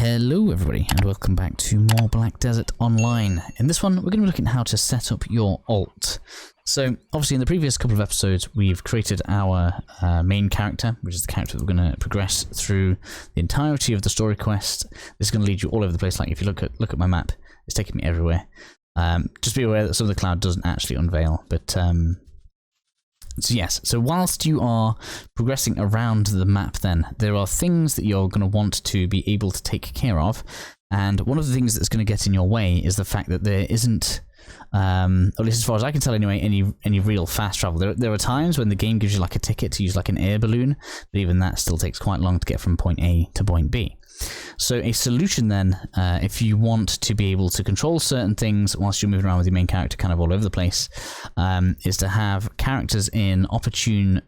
Hello everybody and welcome back to more Black Desert Online. In this one we're going to be looking at how to set up your alt. So obviously in the previous couple of episodes we've created our main character, which is the character that we're going to progress through the entirety of the story quest. This is going to lead you all over the place. Like if you look at my map, it's taking me everywhere. Just be aware that some of the cloud doesn't actually unveil, but so yes, so whilst you are progressing around the map then, there are things that you're going to want to be able to take care of, and one of the things that's going to get in your way is the fact that there isn't, at least as far as I can tell anyway, any real fast travel. There are times when the game gives you like a ticket to use like an air balloon, but even that still takes quite long to get from point A to point B. So a solution then, if you want to be able to control certain things whilst you're moving around with your main character kind of all over the place, is to have characters in opportune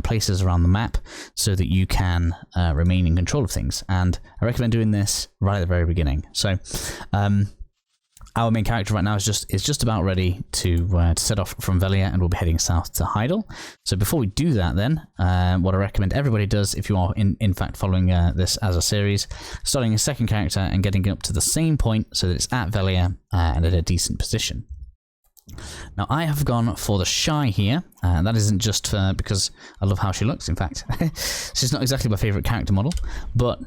places around the map so that you can remain in control of things. And I recommend doing this right at the very beginning. So our main character right now is just about ready to set off from Velia, and we'll be heading south to Heidel. So before we do that then, what I recommend everybody does, if you are in fact following this as a series, starting a second character and getting up to the same point so that it's at Velia and at a decent position. Now I have gone for the Shy here, and that isn't just because I love how she looks. In fact, she's not exactly my favourite character model, but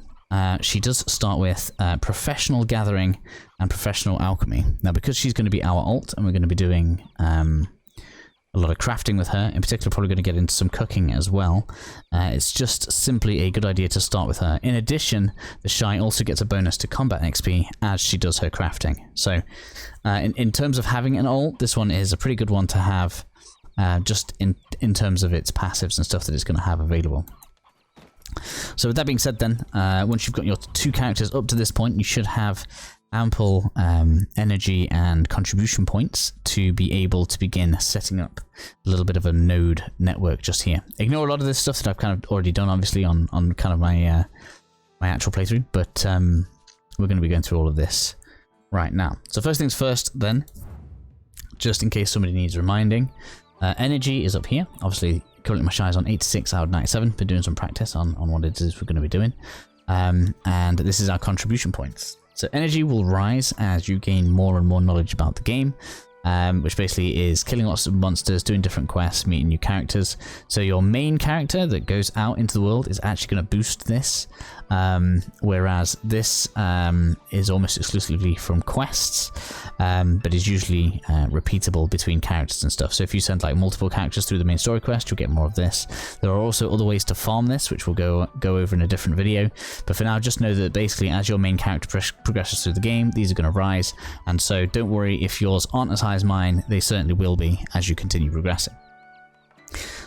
she does start with Professional Gathering and Professional Alchemy. Now because she's going to be our alt and we're going to be doing a lot of crafting with her, in particular probably going to get into some cooking as well, it's just simply a good idea to start with her. In addition, the Shy also gets a bonus to combat XP as she does her crafting. So in terms of having an alt, this one is a pretty good one to have, just in terms of its passives and stuff that it's going to have available. So with that being said then, once you've got your two characters up to this point, you should have ample energy and contribution points to be able to begin setting up a little bit of a node network just here. Ignore a lot of this stuff that I've kind of already done, obviously, on kind of my my actual playthrough, but we're going to be going through all of this right now. So first things first then, just in case somebody needs reminding, energy is up here. Obviously, currently my Shy is on 86 out of 97. Been doing some practice on what it is we're going to be doing. And this is our contribution points. So energy will rise as you gain more and more knowledge about the game, which basically is killing lots of monsters, doing different quests, meeting new characters. So your main character that goes out into the world is actually going to boost this, whereas this is almost exclusively from quests, but is usually repeatable between characters and stuff. So if you send like multiple characters through the main story quest, you'll get more of this. There are also other ways to farm this, which we'll go over in a different video. But for now, just know that basically as your main character progresses through the game, these are going to rise. And so don't worry if yours aren't as high as mine, they certainly will be as you continue progressing.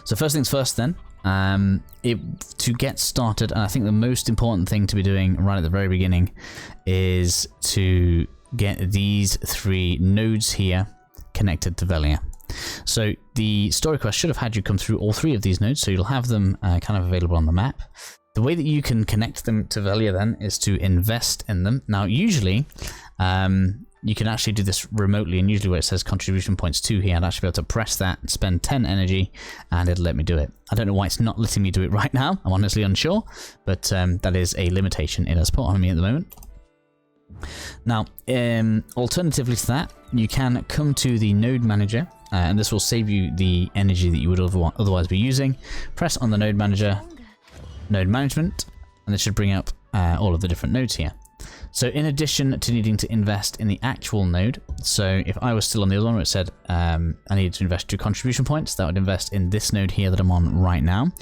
So first things first then, to get started, and I think the most important thing to be doing right at the very beginning is to get these three nodes here connected to Velia. So the story quest should have had you come through all three of these nodes, so you'll have them kind of available on the map. The way that you can connect them to Velia then is to invest in them. Now usually you can actually do this remotely, and usually where it says contribution points 2 here, I'd actually be able to press that and spend 10 energy and it'll let me do it. I don't know why it's not letting me do it right now, I'm honestly unsure, but that is a limitation it has put on me at the moment. Now, alternatively to that, you can come to the node manager, and this will save you the energy that you would otherwise be using. Press on the node manager, node management, and this should bring up all of the different nodes here. So in addition to needing to invest in the actual node, so if I was still on the other one where it said I needed to invest 2 contribution points, that would invest in this node here that I'm on right now.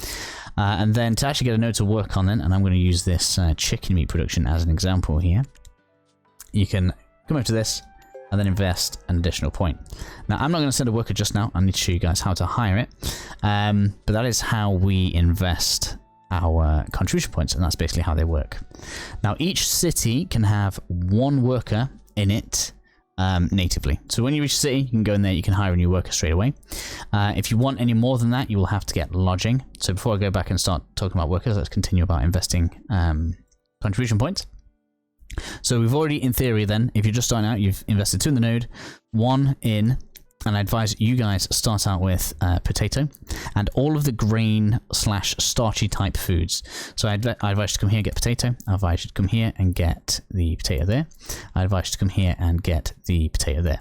And then to actually get a node to work on then, and I'm going to use this chicken meat production as an example here, you can come over to this and then invest an additional point. Now I'm not going to send a worker just now, I need to show you guys how to hire it, but that is how we invest our contribution points, and that's basically how they work. Now each city can have 1 worker in it natively. So when you reach a city, you can go in there, you can hire a new worker straight away. If you want any more than that, you will have to get lodging. So before I go back and start talking about workers, let's continue about investing contribution points. So we've already, in theory then, if you're just starting out, you've invested 2 in the node, 1 in and I advise you guys start out with potato and all of the grain / starchy type foods. So I advise you to come here and get potato. I advise you to come here and get the potato there. I advise you to come here and get the potato there.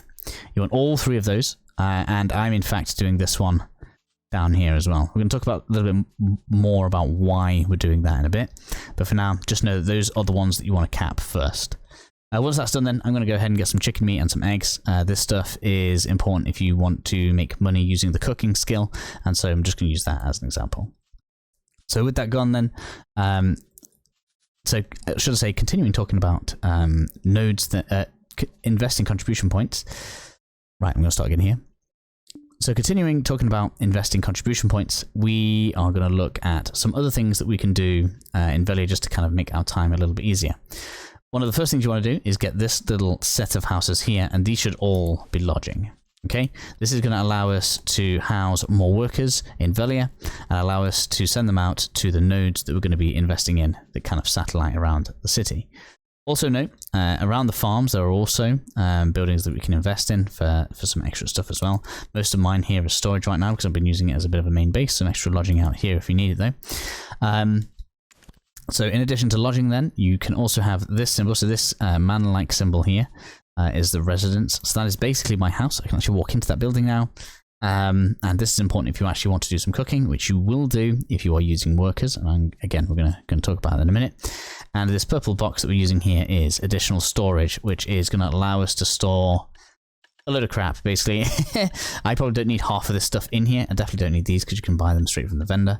You want all 3 of those, and I'm in fact doing this one down here as well. We're going to talk about a little bit more about why we're doing that in a bit, but for now, just know that those are the ones that you want to cap first. Once that's done then, I'm going to go ahead and get some chicken meat and some eggs. This stuff is important if you want to make money using the cooking skill, and so I'm just going to use that as an example. So with that gone then, so should I say, continuing talking about nodes that investing contribution points. Right, I'm going to start again here. So continuing talking about investing contribution points, we are going to look at some other things that we can do in Velia just to kind of make our time a little bit easier. One of the first things you want to do is get this little set of houses here, and these should all be lodging. Okay, this is going to allow us to house more workers in Velia and allow us to send them out to the nodes that we're going to be investing in, that kind of satellite around the city. Also note, around the farms there are also buildings that we can invest in for some extra stuff as well. Most of mine here is storage right now because I've been using it as a bit of a main base, some extra lodging out here if you need it though. So in addition to lodging then, you can also have this symbol. So this man-like symbol here is the residence. So that is basically my house. I can actually walk into that building now. And this is important if you actually want to do some cooking, which you will do if you are using workers. And again, we're going to talk about that in a minute. And this purple box that we're using here is additional storage, which is going to allow us to store a load of crap, basically. I probably don't need half of this stuff in here. I definitely don't need these because you can buy them straight from the vendor.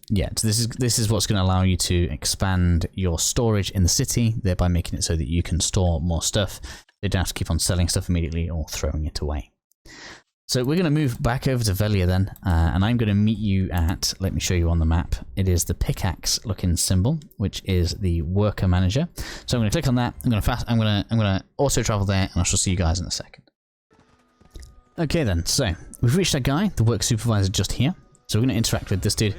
Yeah, so this is what's going to allow you to expand your storage in the city, thereby making it so that you can store more stuff. You don't have to keep on selling stuff immediately or throwing it away. So we're going to move back over to Velia then, and I'm going to meet you at, let me show you on the map, it is the pickaxe looking symbol, which is the worker manager. So I'm going to click on that, I'm going to auto travel there, and I shall see you guys in a second. Okay then, so we've reached that guy, the work supervisor just here. So we're going to interact with this dude,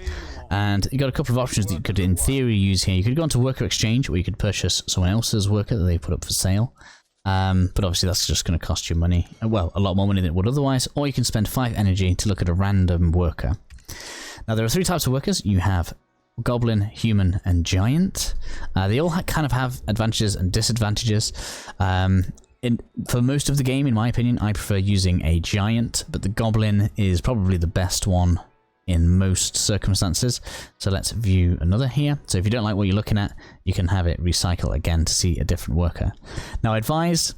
and you got a couple of options that you could in theory use here. You could go onto worker exchange, or you could purchase someone else's worker that they put up for sale. But obviously that's just going to cost you money, well, a lot more money than it would otherwise, or you can spend 5 energy to look at a random worker. Now there are 3 types of workers. You have goblin, human, and giant. They all kind of have advantages and disadvantages. For most of the game, in my opinion, I prefer using a giant, but the goblin is probably the best one in most circumstances. So let's view another here. So if you don't like what you're looking at, you can have it recycle again to see a different worker. Now I advise,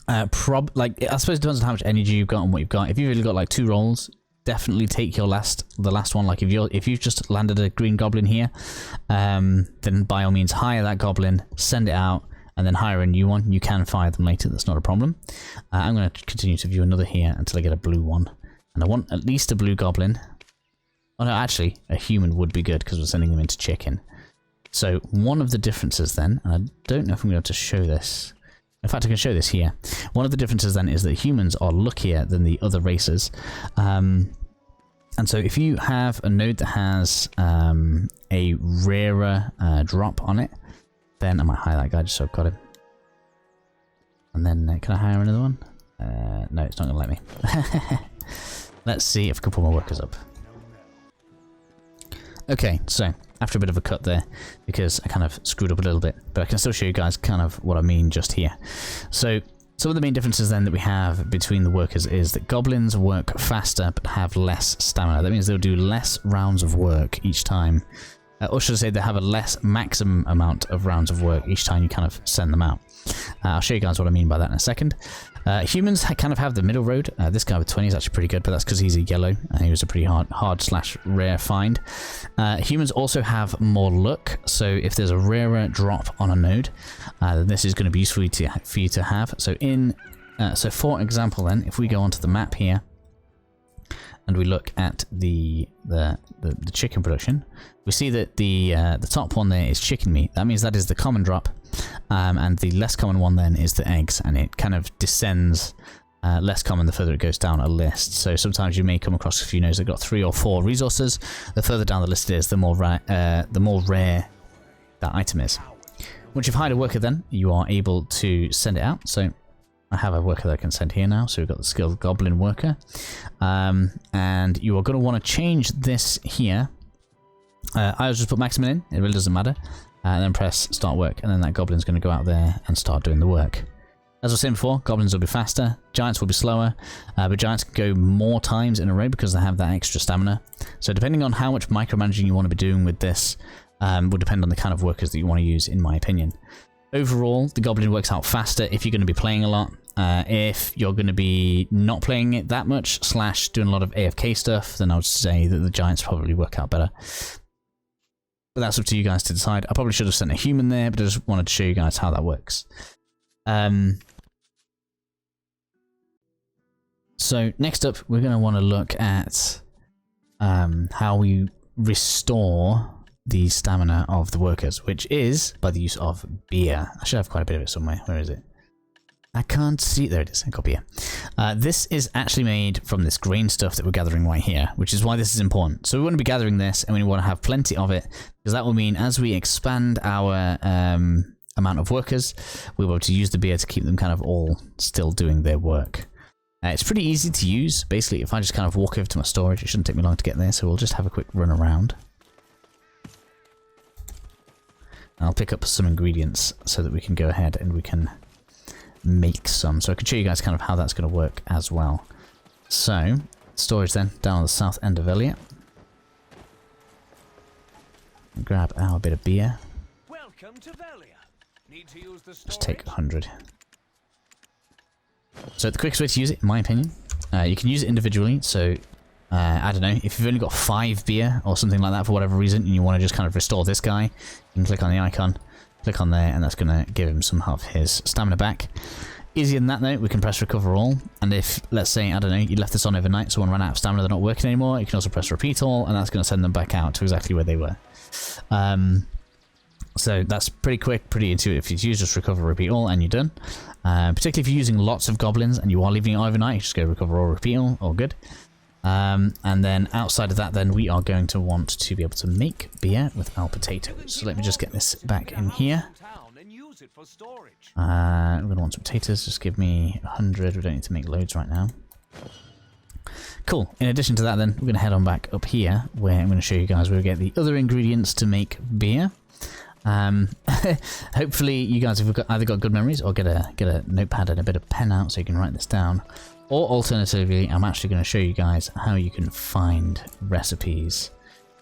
I suppose it depends on how much energy you've got and what you've got. If you've really got like 2 rolls, definitely take the last one. Like if you've just landed a green goblin here, then by all means hire that goblin, send it out, and then hire a new one. You can fire them later, that's not a problem. I'm going to continue to view another here until I get a blue one. And I want at least a blue goblin. Oh no, actually, a human would be good because we're sending them into chicken. So one of the differences then, and I don't know if I'm going to show this. In fact, I can show this here. One of the differences then is that humans are luckier than the other races. And so if you have a node that has a rarer drop on it, then I might hire that guy just so I've got him. And then, can I hire another one? No, it's not going to let me. Let's see if I can pull my workers up. Okay, so after a bit of a cut there, because I kind of screwed up a little bit, but I can still show you guys kind of what I mean just here. So some of the main differences then that we have between the workers is that goblins work faster but have less stamina. That means they'll do less rounds of work each time. Or should I say they have a less maximum amount of rounds of work each time you kind of send them out. I'll show you guys what I mean by that in a second. Humans kind of have the middle road. This guy with 20 is actually pretty good, but that's because he's a yellow and he was a pretty hard/rare find. Humans also have more luck, so if there's a rarer drop on a node, then this is going to be useful for you to have. So for example then, if we go onto the map here, and we look at the chicken production, we see that the top one there is chicken meat. That means that is the common drop, and the less common one then is the eggs, and it kind of descends less common the further it goes down a list. So sometimes you may come across a few nodes that got 3 or 4 resources. The further down the list it is, the more rare that item is. Once you've hired a worker then, you are able to send it out. So I have a worker that I can send here now, so we've got the skilled goblin worker. And you are going to want to change this here. I'll just put maximum in, it really doesn't matter. And then press start work, and then that goblin's going to go out there and start doing the work. As I was saying before, goblins will be faster, giants will be slower, but giants can go more times in a row because they have that extra stamina. So depending on how much micromanaging you want to be doing with this, will depend on the kind of workers that you want to use, in my opinion. Overall, the goblin works out faster if you're going to be playing a lot. If you're going to be not playing it that much, / doing a lot of AFK stuff, then I would say that the giants probably work out better. But that's up to you guys to decide. I probably should have sent a human there, but I just wanted to show you guys how that works. So next up, we're going to want to look at how we restore the stamina of the workers, which is by the use of beer. I should have quite a bit of it somewhere. Where is it? I can't see. There it is. I got beer. This is actually made from this grain stuff that we're gathering right here, which is why this is important. So we want to be gathering this, and we want to have plenty of it, because that will mean as we expand our amount of workers, we'll be able to use the beer to keep them kind of all still doing their work. It's pretty easy to use. Basically, if I just kind of walk over to my storage, it shouldn't take me long to get there, so we'll just have a quick run around. I'll pick up some ingredients so that we can go ahead and we can make some. So I can show you guys kind of how that's going to work as well. So, storage then, down on the south end of Elliot. Grab our bit of beer. Welcome to Velia. Need to use the storage? Just take 100. So the quickest way to use it, in my opinion, you can use it individually. So, I don't know, if you've only got 5 beer or something like that for whatever reason, and you want to just kind of restore this guy, you can click on the icon, click on there, and that's going to give him some of his stamina back. Easier than that though, we can press recover all, and if, let's say, I don't know, you left this on overnight, someone ran out of stamina, they're not working anymore, you can also press repeat all, and that's going to send them back out to exactly where they were. So that's pretty quick, pretty intuitive to use. Just recover, repeat all, and you're done. Particularly if you're using lots of goblins and you are leaving it overnight, you just go recover all, repeat all good. And then outside of that, then we are going to want to be able to make beer with our potatoes. So let me just get this back in here. I'm going to want some potatoes. Just give me 100. We don't need to make loads right now. Cool. In addition to that, then we're going to head on back up here, where I'm going to show you guys where we get the other ingredients to make beer. Hopefully you guys have either got good memories or get a notepad and a bit of pen out so you can write this down. Or alternatively, I'm actually going to show you guys how you can find recipes.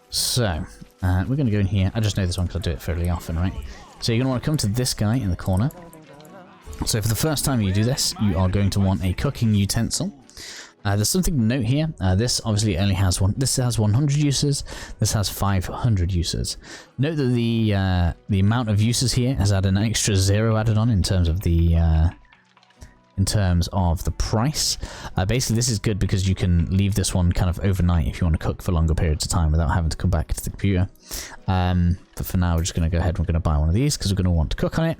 So, we're going to go in here. I just know this one because I do it fairly often, right? So you're going to want to come to this guy in the corner. So for the first time you do this, you are going to want a cooking utensil. There's something to note here. This obviously only has this has 100 uses. This has 500 uses. Note that the amount of uses here has had an extra 0 added on in terms of the price. Basically, this is good because you can leave this one kind of overnight if you want to cook for longer periods of time without having to come back to the computer. But for now, we're just going to go ahead and we're going to buy one of these because we're going to want to cook on it.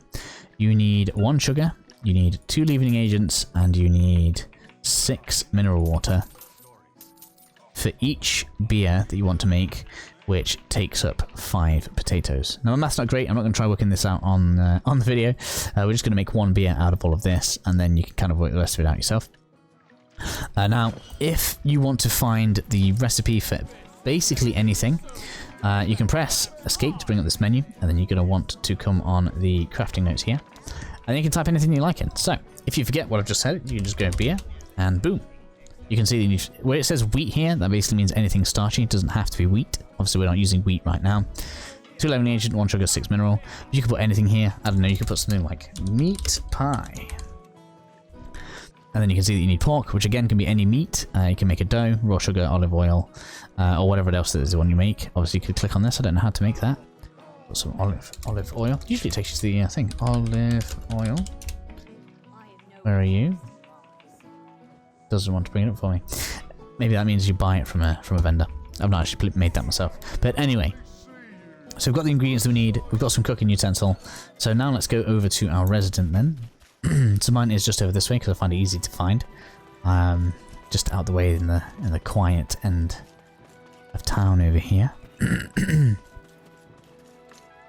You need 1 sugar, you need 2 leavening agents, and you need 6 mineral water for each beer that you want to make, which takes up 5 potatoes. Now, my math's not great. I'm not going to try working this out on the video. We're just going to make 1 beer out of all of this, and then you can kind of work the rest of it out yourself. Now, if you want to find the recipe for basically anything, you can press escape to bring up this menu, and then you're going to want to come on the crafting notes here, and then you can type anything you like in. So, if you forget what I've just said, you can just go beer, and boom. You can see where it says wheat here, that basically means anything starchy. It doesn't have to be wheat. Obviously, we're not using wheat right now. 2 leavening agent, 1 sugar, 6 mineral. You can put anything here. I don't know, you could put something like meat pie. And then you can see that you need pork, which again can be any meat. You can make a dough, raw sugar, olive oil, or whatever else that is the one you make. Obviously, you could click on this. I don't know how to make that. Put some olive oil. Usually it takes you to the thing. Olive oil. Where are you? Doesn't want to bring it up for me. Maybe that means you buy it from a vendor. I've not actually made that myself. But anyway, so we've got the ingredients that we need. We've got some cooking utensil. So now let's go over to our resident then. So mine is just over this way because I find it easy to find. Just out the way in the quiet end of town over here.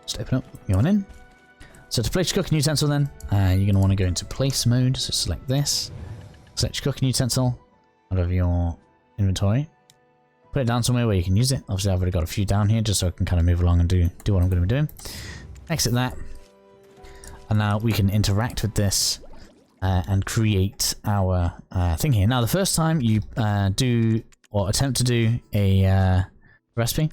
Just open up, go on in. So to place your cooking utensil then, you're going to want to go into place mode, so select this, select your cooking utensil out of your inventory, put it down somewhere where you can use it. Obviously I've already got a few down here just so I can kind of move along and do what I'm going to be doing. Exit that, and now we can interact with this and create our thing here. Now the first time you do or attempt to do a recipe,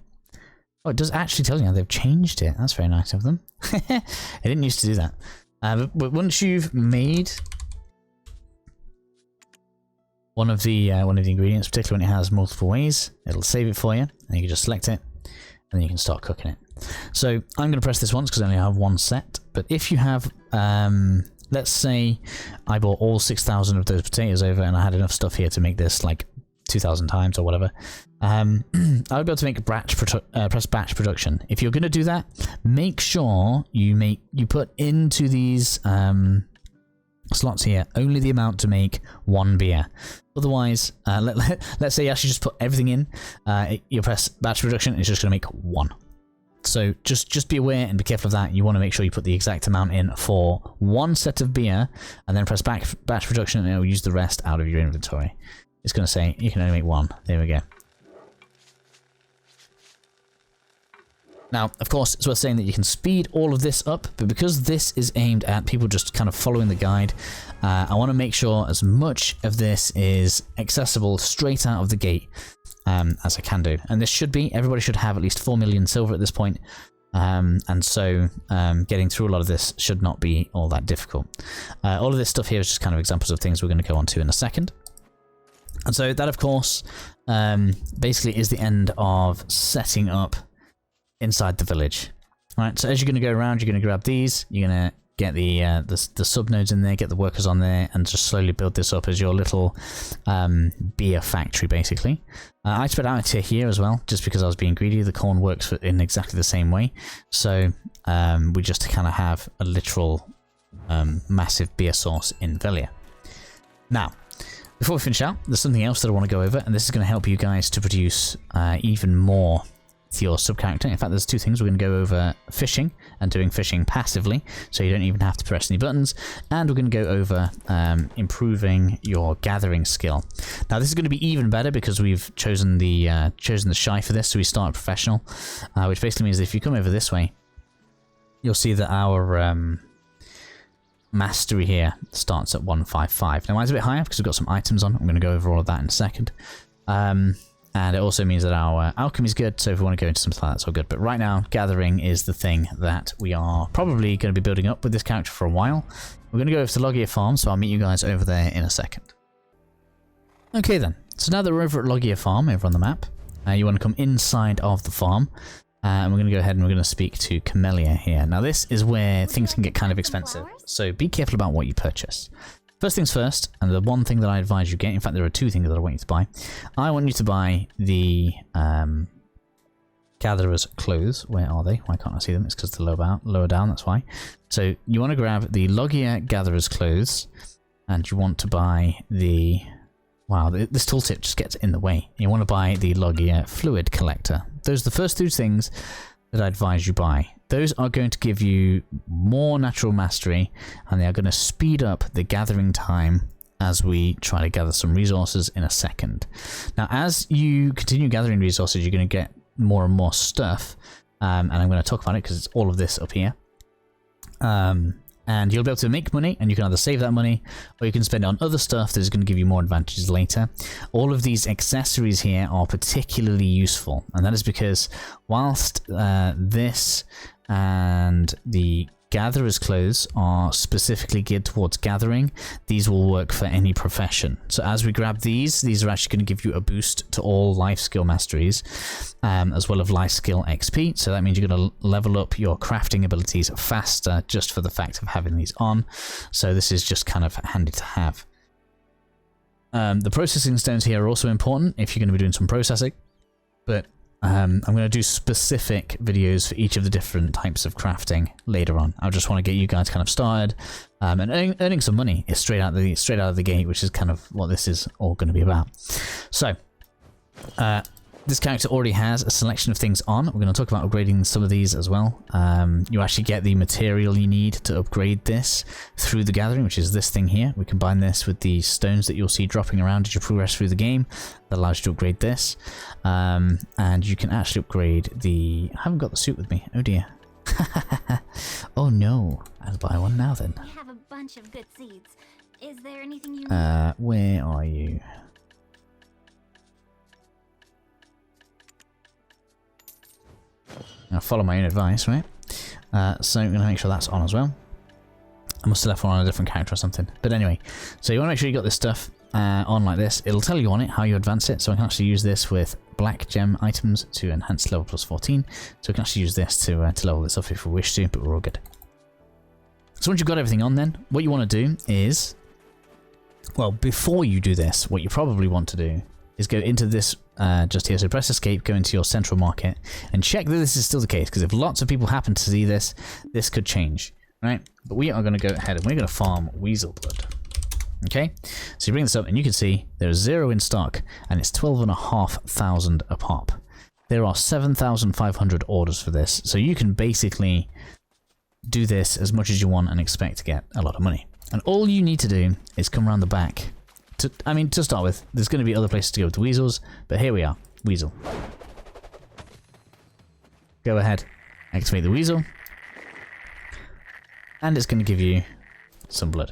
oh, it does actually tell you now they've changed it. That's very nice of them. It didn't used to do that. But once you've made one of the ingredients, particularly when it has multiple ways, it'll save it for you, and you can just select it, and then you can start cooking it. So I'm going to press this once because I only have one set. But if you have, let's say I bought all 6,000 of those potatoes over, and I had enough stuff here to make this like 2,000 times or whatever, I would be able to make press batch production. If you're going to do that, make sure you put into these slots here only the amount to make one beer. Otherwise, let's say you actually just put everything in, you press batch production, it's just going to make one. So just be aware and be careful of that. You want to make sure you put the exact amount in for one set of beer, and then press batch production, and it will use the rest out of your inventory. It's going to say you can only make one. There we go. Now, of course, it's worth saying that you can speed all of this up, but because this is aimed at people just kind of following the guide, I want to make sure as much of this is accessible straight out of the gate as I can do. And this should be, everybody should have at least 4 million silver at this point, and so getting through a lot of this should not be all that difficult. All of this stuff here is just kind of examples of things we're going to go on to in a second. And so that, of course, basically is the end of setting up inside the village. Alright, so as you're going to go around, you're going to grab these, you're going to get the sub nodes in there, get the workers on there, and just slowly build this up as your little beer factory, basically. I spread out to here as well, just because I was being greedy. The corn works in exactly the same way, so we just kind of have a literal massive beer source in Velia. Now, before we finish out, there's something else that I want to go over, and this is going to help you guys to produce even more to your sub-character. In fact, there's two things. We're going to go over fishing and doing fishing passively, so you don't even have to press any buttons, and we're going to go over improving your gathering skill. Now, this is going to be even better because we've chosen the shy for this, so we start professional, which basically means that if you come over this way, you'll see that our mastery here starts at 155. Now, mine's a bit higher because we've got some items on. I'm going to go over all of that in a second. And it also means that our alchemy is good, so if we want to go into something like that, it's all good. But right now, gathering is the thing that we are probably going to be building up with this character for a while. We're going to go over to Logia Farm, so I'll meet you guys over there in a second. Okay then, so now that we're over at Logia Farm, over on the map, you want to come inside of the farm, and we're going to go ahead and we're going to speak to Camellia here. Now this is where things can get kind of expensive, so be careful about what you purchase. First things first, and the one thing that I advise you get, in fact there are two things that I want you to buy. I want you to buy the Gatherer's Clothes. Where are they? Why can't I see them? It's because they're lower down, that's why. So you want to grab the Logia Gatherer's Clothes, and you want to buy the... Wow, this tooltip just gets in the way. You want to buy the Logia Fluid Collector. Those are the first two things that I advise you buy. Those are going to give you more natural mastery, and they are going to speed up the gathering time as we try to gather some resources in a second. Now, as you continue gathering resources, you're going to get more and more stuff, and I'm going to talk about it because it's all of this up here. And you'll be able to make money, and you can either save that money, or you can spend it on other stuff that is going to give you more advantages later. All of these accessories here are particularly useful, and that is because whilst this and the Gatherer's Clothes are specifically geared towards gathering, these will work for any profession. So as we grab these are actually going to give you a boost to all life skill masteries, as well as life skill XP. So that means you're going to level up your crafting abilities faster just for the fact of having these on. So this is just kind of handy to have. The processing stones here are also important if you're going to be doing some processing, but I'm going to do specific videos for each of the different types of crafting later on. I just want to get you guys kind of started, and earning some money is straight out of the gate, which is kind of what this is all going to be about. So, this character already has a selection of things on. We're going to talk about upgrading some of these as well. You actually get the material you need to upgrade this through the gathering, which is this thing here. We combine this with the stones that you'll see dropping around as you progress through the game. That allows you to upgrade this. And you can actually upgrade the... I haven't got the suit with me. Oh dear. Oh no. I'll buy one now then. I have a bunch of good seeds. Is there anything you where are you? I'll follow my own advice, right? So I'm going to make sure that's on as well. I must have left one on a different character or something. But anyway, so you want to make sure you got this stuff on like this. It'll tell you on it how you advance it. So I can actually use this with black gem items to enhance level plus 14. So we can actually use this to level this up if we wish to, but we're all good. So once you've got everything on then, what you want to do is... Well, before you do this, what you probably want to do is go into this just here. So press escape, go into your central market, and check that this is still the case, because if lots of people happen to see this, this could change, right? But we are going to go ahead and we're going to farm weasel blood. Okay, so you bring this up and you can see there's 0 in stock, and it's 12,500 a pop. There are 7,500 orders for this, so you can basically do this as much as you want and expect to get a lot of money. And all you need to do is come around the back. To start with, there's going to be other places to go with the weasels, but here we are, weasel. Go ahead, activate the weasel, and it's going to give you some blood.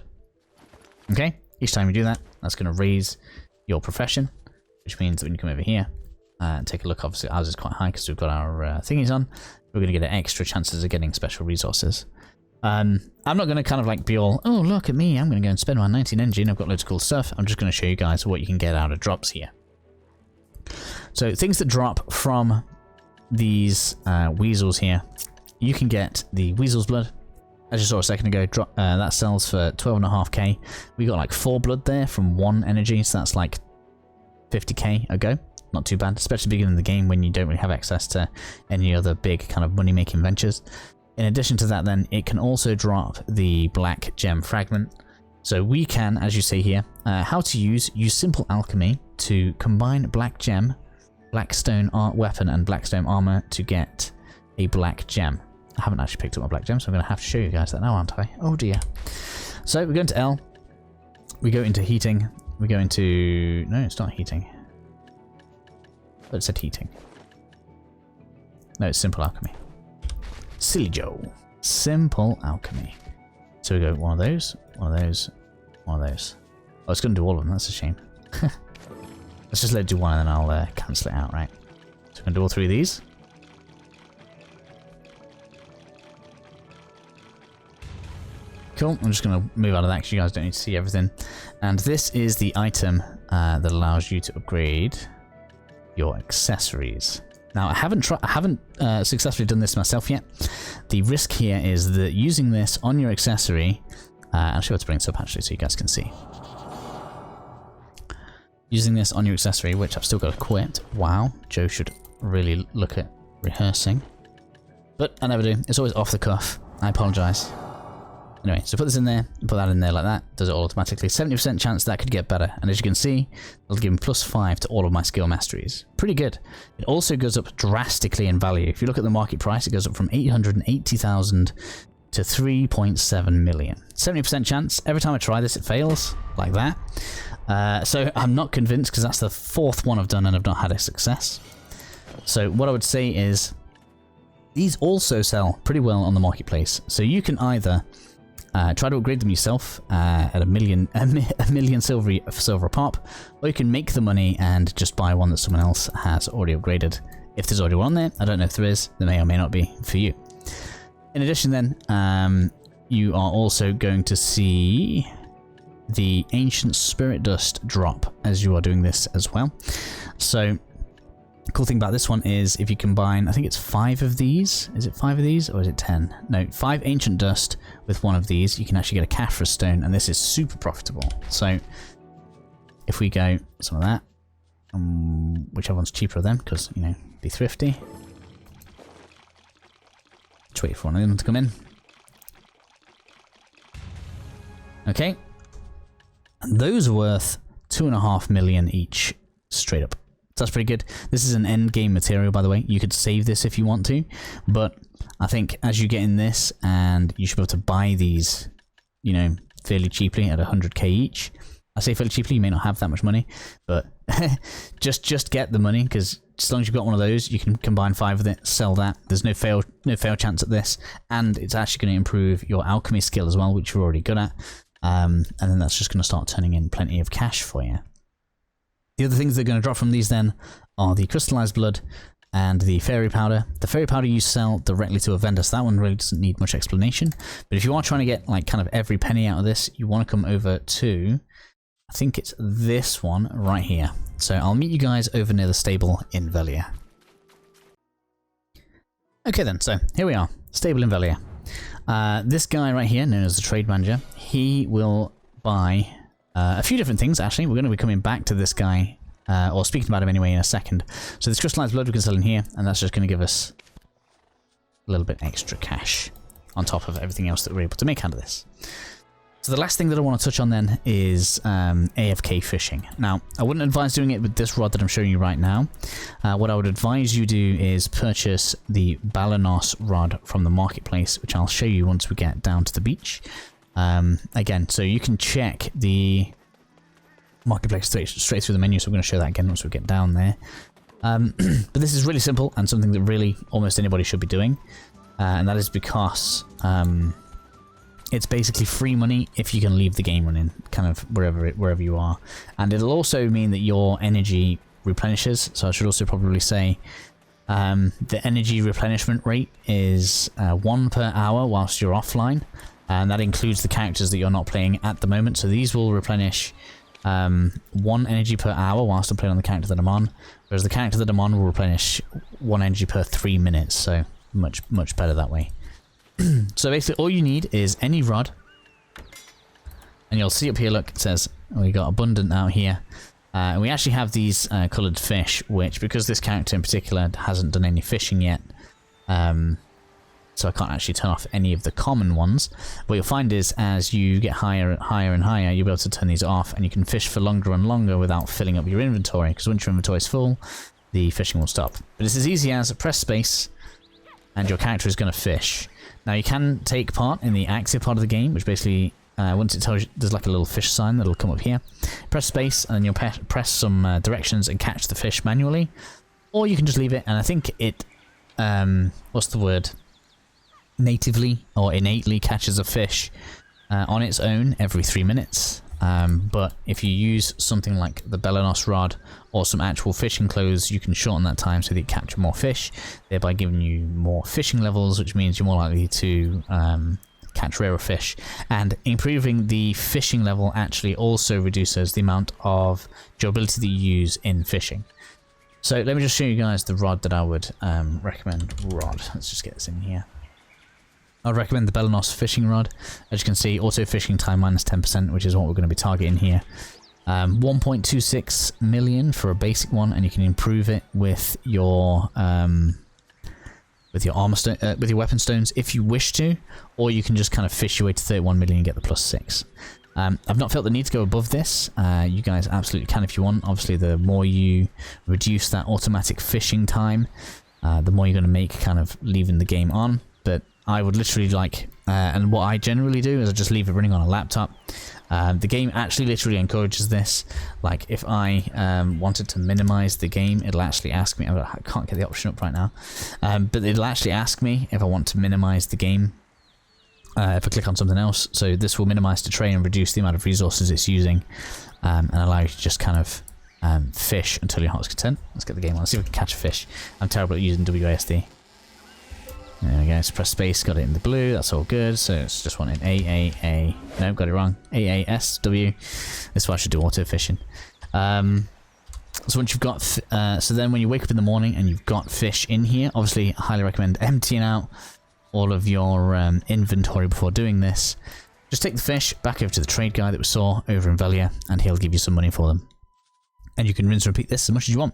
Okay, each time you do that, that's going to raise your profession, which means that when you come over here and take a look, obviously ours is quite high because we've got our thingies on, we're going to get extra chances of getting special resources. I'm not going to kind of like be all, oh look at me, I'm going to go and spend my 19 energy and I've got loads of cool stuff. I'm just going to show you guys what you can get out of drops here. So things that drop from these weasels here, you can get the weasel's blood. As you saw a second ago, that sells for 12.5k. We got like 4 blood there from 1 energy, so that's like 50k a go. Not too bad, especially beginning of the game when you don't really have access to any other big kind of money-making ventures. In addition to that then, it can also drop the black gem fragment. So we can, as you see here, how to use simple alchemy to combine black gem, black stone art weapon and black stone armor to get a black gem. I haven't actually picked up my black gem, so I'm going to have to show you guys that now, aren't I? Oh dear. So we go into L, we go into heating, we go into... No, it's not heating. But it said heating. No, it's simple alchemy. Silly Joe. Simple alchemy. So we go one of those, one of those, one of those. Oh, it's going to do all of them. That's a shame. Let's just let it do one and then I'll cancel it out, right? So we're going to do all 3 of these. Cool. I'm just going to move out of that because you guys don't need to see everything. And this is the item that allows you to upgrade your accessories. Now, I haven't successfully done this myself yet. The risk here is that using this on your accessory... I'll show you how to bring this up actually so you guys can see. Using this on your accessory, which I've still got equipped. Wow, Joe should really look at rehearsing. But I never do. It's always off the cuff. I apologise. Anyway, so put this in there, put that in there like that, does it all automatically. 70% chance that could get better, and as you can see, it'll give me +5 to all of my skill masteries. Pretty good. It also goes up drastically in value. If you look at the market price, it goes up from 880,000 to 3.7 million. 70% chance. Every time I try this, it fails, like that. So I'm not convinced, because that's the 4th one I've done and I've not had a success. So what I would say is, these also sell pretty well on the marketplace. So you can either... try to upgrade them yourself at a million silver a pop, or you can make the money and just buy one that someone else has already upgraded. If there's already one there, I don't know if there is, there may or may not be for you. In addition then, you are also going to see the ancient spirit dust drop as you are doing this as well. So the cool thing about this one is if you combine, I think it's 5 of these. Is it 5 of these or is it 10? No, 5 ancient dust with 1 of these, you can actually get a Caphras stone, and this is super profitable. So if we go some of that, whichever one's cheaper of them, because, you know, be thrifty. Let's wait for one of them to come in. Okay. And those are worth 2.5 million each, straight up. So that's pretty good. This is an end game material, by the way. You could save this if you want to, but I think as you get in this, and you should be able to buy these, you know, fairly cheaply at 100k each. I say fairly cheaply, you may not have that much money, but just get the money, because as long as you've got one of those, you can combine 5 with it, sell that. There's no fail chance at this, and it's actually going to improve your alchemy skill as well, which you're already good at. And then that's just going to start turning in plenty of cash for you. The other things that are going to drop from these then are the crystallized blood and the fairy powder. The fairy powder you sell directly to a vendor, so that one really doesn't need much explanation. But if you are trying to get like kind of every penny out of this, you want to come over to, I think it's this one right here. So I'll meet you guys over near the stable in Velia. Okay then, so here we are, stable in Velia. This guy right here, known as the trade manager, he will buy a few different things, actually. We're going to be coming back to this guy, or speaking about him anyway in a second. So this crystallized blood we can sell in here, and that's just going to give us a little bit extra cash on top of everything else that we're able to make out of this. So the last thing that I want to touch on then is AFK fishing. Now, I wouldn't advise doing it with this rod that I'm showing you right now. What I would advise you do is purchase the Balanos rod from the marketplace, which I'll show you once we get down to the beach. Again, so you can check the marketplace straight through the menu, so we're going to show that again once we get down there. But this is really simple and something that really almost anybody should be doing, and that is because it's basically free money if you can leave the game running, kind of wherever you are, and it'll also mean that your energy replenishes. So I should also probably say the energy replenishment rate is 1 per hour whilst you're offline. And that includes the characters that you're not playing at the moment. So these will replenish 1 energy per hour whilst I'm playing on the character that I'm on. Whereas the character that I'm on will replenish 1 energy per 3 minutes. So much better that way. So basically all you need is any rod. And you'll see up here, look, it says we got abundant out here. And we actually have these coloured fish, which, because this character in particular hasn't done any fishing yet, so I can't actually turn off any of the common ones. What you'll find is as you get higher and higher, you'll be able to turn these off, and you can fish for longer and longer without filling up your inventory, because once your inventory is full, the fishing will stop. But it's as easy as press space, and your character is going to fish. Now you can take part in the active part of the game, which basically, once it tells you, there's like a little fish sign that'll come up here. Press space, and you'll press some directions and catch the fish manually. Or you can just leave it, and I think it, what's the word? Natively or innately catches a fish on its own every 3 minutes. But if you use something like the Balanos rod or some actual fishing clothes, you can shorten that time so that you capture more fish, thereby giving you more fishing levels, which means you're more likely to catch rarer fish. And improving the fishing level actually also reduces the amount of durability that you use in fishing. So let me just show you guys the rod that I would recommend. Let's just get this in here. I'd recommend the Balanos fishing rod. As you can see, auto fishing time minus 10%, which is what we're going to be targeting here. 1.26 million for a basic one, and you can improve it with your armor with your weapon stones if you wish to, or you can just kind of fish your way to 31 million and get the +6. I've not felt the need to go above this. You guys absolutely can if you want. Obviously, the more you reduce that automatic fishing time, the more you're going to make kind of leaving the game on. But I would literally like, and what I generally do is I just leave it running on a laptop. The game actually literally encourages this. Like if I wanted to minimize the game, it'll actually ask me, I can't get the option up right now, but it'll actually ask me if I want to minimize the game if I click on something else. So this will minimize the tray and reduce the amount of resources it's using, and allow you to just kind of fish until your heart's content. Let's get the game on, let's see if we can catch a fish. I'm terrible at using WASD. There we go, let's press space, got it in the blue, that's all good. So it's just wanting AAA, no, got it wrong, AASW. This is why I should do auto fishing. So once you've got, so then when you wake up in the morning and you've got fish in here, obviously I highly recommend emptying out all of your inventory before doing this. Just take the fish back over to the trade guy that we saw over in Velia, and he'll give you some money for them. And you can rinse and repeat this as much as you want.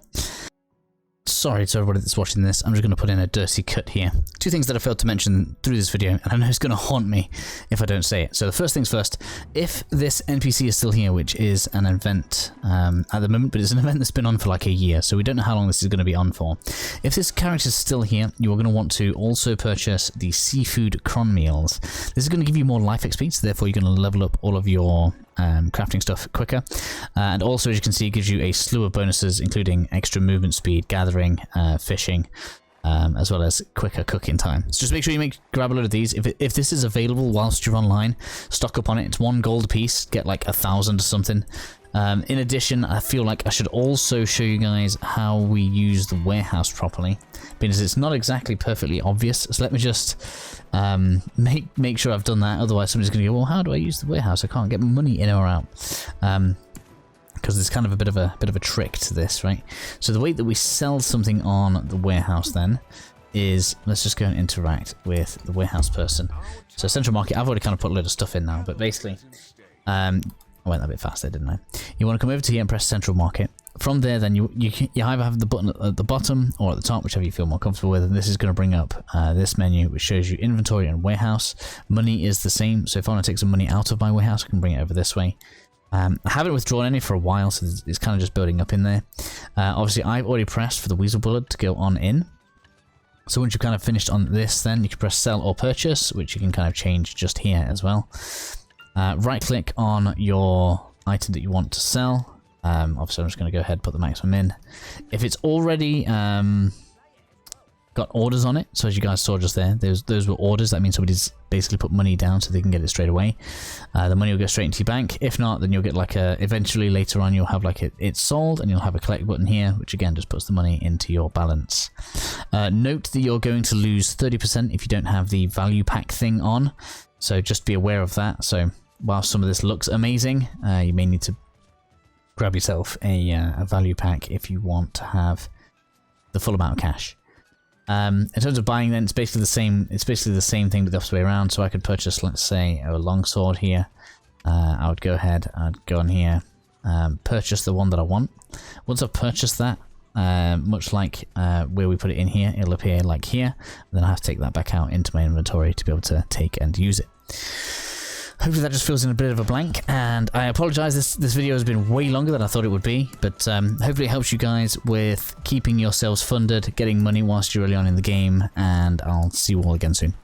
Sorry to everybody that's watching this, I'm just going to put in a dirty cut here. Two things that I failed to mention through this video, and I know it's going to haunt me if I don't say it. So the first things first, if this NPC is still here, which is an event at the moment, but it's an event that's been on for like a year, so we don't know how long this is going to be on for. If this character is still here, you are going to want to also purchase the seafood cron meals. This is going to give you more life XP, so therefore you're going to level up all of your crafting stuff quicker, and also, as you can see, it gives you a slew of bonuses, including extra movement speed, gathering, fishing, as well as quicker cooking time. So just make sure you grab a load of these. If this is available whilst you're online, stock up on it. It's 1 gold a piece, get like 1,000 or something. In addition, I feel like I should also show you guys how we use the warehouse properly, because it's not exactly perfectly obvious. So let me just make sure I've done that. Otherwise, somebody's going to go, well, how do I use the warehouse? I can't get money in or out. Because there's kind of a bit of a trick to this, right? So the way that we sell something on the warehouse then is, let's just go and interact with the warehouse person. So central market, I've already kind of put a load of stuff in now, but basically, I went a bit fast there, didn't I? You want to come over to here and press central market. From there, then you either have the button at the bottom or at the top, whichever you feel more comfortable with, and this is going to bring up this menu, which shows you inventory and warehouse. Money is the same, so if I want to take some money out of my warehouse, I can bring it over this way. I haven't withdrawn any for a while, so it's kind of just building up in there. Obviously, I've already pressed for the weasel bullet to go on in. So once you've kind of finished on this, then you can press sell or purchase, which you can kind of change just here as well. Right click on your item that you want to sell. Obviously, I'm just going to go ahead and put the maximum in. If it's already got orders on it, so as you guys saw just there, those were orders. That means somebody's basically put money down so they can get it straight away. The money will go straight into your bank. If not, then you'll get like eventually later on you'll have like it's sold, and you'll have a collect button here, which again just puts the money into your balance. Note that you're going to lose 30% if you don't have the value pack thing on, so just be aware of that. So while some of this looks amazing, you may need to grab yourself a value pack if you want to have the full amount of cash. In terms of buying, then it's basically the same. It's basically the same thing, but the opposite way around. So I could purchase, let's say, a longsword here. I would go ahead. I'd go on here, purchase the one that I want. Once I've purchased that, much like where we put it in here, it'll appear like here. And then I have to take that back out into my inventory to be able to take and use it. Hopefully that just fills in a bit of a blank, and I apologise, this video has been way longer than I thought it would be, but hopefully it helps you guys with keeping yourselves funded, getting money whilst you're early on in the game, and I'll see you all again soon.